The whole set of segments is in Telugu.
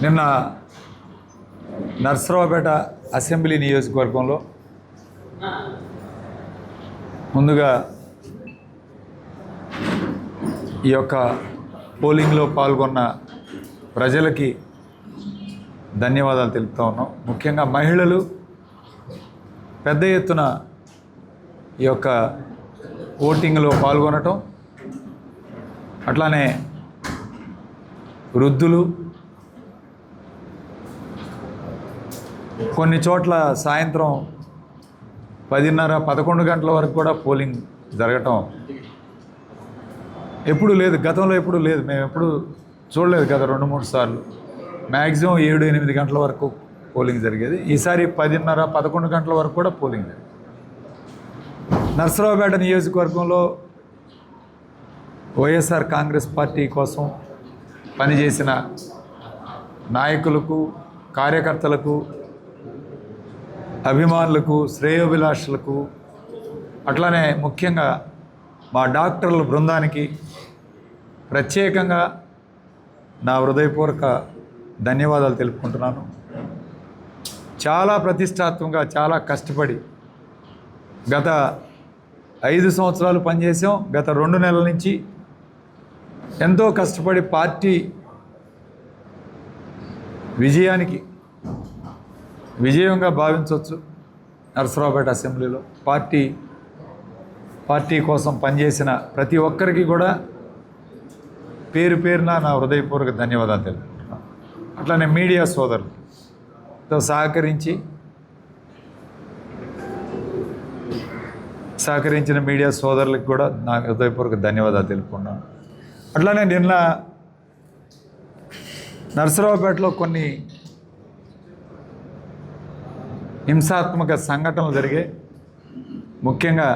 నిన్న నర్సరావుపేట అసెంబ్లీ నియోజకవర్గంలో ముందుగా ఈ యొక్క పోలింగ్లో పాల్గొన్న ప్రజలకి ధన్యవాదాలు తెలుపుతూ ఉన్నాం. ముఖ్యంగా మహిళలు పెద్ద ఎత్తున ఈ యొక్క ఓటింగ్లో పాల్గొనటం, అట్లానే వృద్ధులు, కొన్ని చోట్ల సాయంత్రం 10:30-11 గంటల వరకు కూడా పోలింగ్ జరగటం ఎప్పుడు లేదు, గతంలో ఎప్పుడు లేదు, మేము ఎప్పుడు చూడలేదు. గత 2-3 సార్లు మ్యాక్సిమం 7-8 గంటల వరకు పోలింగ్ జరిగేది. ఈసారి 10:30-11 గంటల వరకు కూడా పోలింగ్ జరిగింది. నర్సరావుపేట నియోజకవర్గంలో వైఎస్ఆర్ కాంగ్రెస్ పార్టీ కోసం పనిచేసిన నాయకులకు, కార్యకర్తలకు, అభిమానులకు, శ్రేయోభిలాషులకు, అట్లానే ముఖ్యంగా మా డాక్టర్ల బృందానికి ప్రత్యేకంగా నా హృదయపూర్వక ధన్యవాదాలు తెలుపుకుంటున్నాను. చాలా ప్రతిష్టాత్మకంగా, చాలా కష్టపడి గత 5 సంవత్సరాలు పనిచేసాం. గత 2 నెలల నుంచి ఎంతో కష్టపడి పార్టీ విజయంగా భావించవచ్చు. నర్సరావుపేట అసెంబ్లీలో పార్టీ కోసం పనిచేసిన ప్రతి ఒక్కరికి కూడా పేరు పేరున నా హృదయపూర్వక ధన్యవాదాలు తెలుపుకుంటున్నాను. అట్లానే మీడియా సోదరులతో సహకరించిన మీడియా సోదరులకు కూడా నా హృదయపూర్వక ధన్యవాదాలు తెలుపుకున్నాను. అట్లానే నిన్న నర్సరావుపేటలో కొన్ని హింసాత్మక సంఘటనలు జరిగాయి. ముఖ్యంగా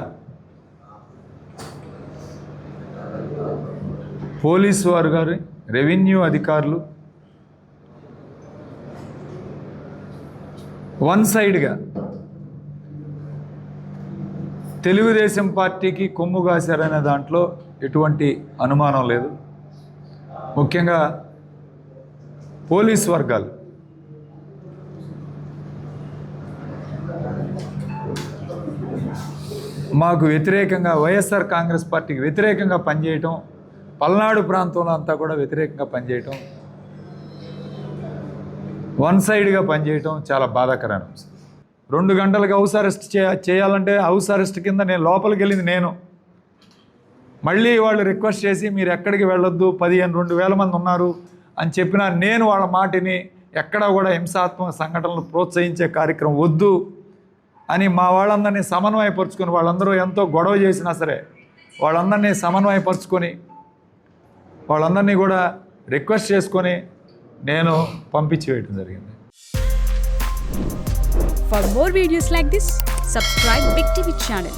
పోలీసు వారు గారు, రెవెన్యూ అధికారులు వన్ సైడ్గా తెలుగుదేశం పార్టీకి కొమ్ము కాశారనే దాంట్లో ఎటువంటి అనుమానం లేదు. ముఖ్యంగా పోలీసు వర్గాలు మాకు వ్యతిరేకంగా, వైఎస్ఆర్ కాంగ్రెస్ పార్టీకి వ్యతిరేకంగా పనిచేయటం, పల్నాడు ప్రాంతంలో అంతా కూడా వ్యతిరేకంగా పనిచేయటం, వన్ సైడ్గా పనిచేయటం చాలా బాధాకరమైన అంశం. 2 గంటలకు హౌస్ అరెస్ట్ చేయాలంటే హౌస్ అరెస్ట్ కింద నేను లోపలికి వెళ్ళింది నేను. మళ్ళీ వాళ్ళు రిక్వెస్ట్ చేసి మీరు ఎక్కడికి వెళ్ళొద్దు, 15,000-2,000 మంది ఉన్నారు అని చెప్పినా నేను వాళ్ళ మాటిని ఎక్కడా కూడా హింసాత్మక సంఘటనలు ప్రోత్సహించే కార్యక్రమం వద్దు అని మా వాళ్ళందరినీ సమన్వయపరుచుకొని, వాళ్ళందరూ ఎంతో గొడవ చేసినా సరే వాళ్ళందరినీ సమన్వయపరుచుకొని, వాళ్ళందరినీ కూడా రిక్వెస్ట్ చేసుకొని నేను పంపించి వేయడం జరిగింది. For more videos like this, subscribe Big TV channel.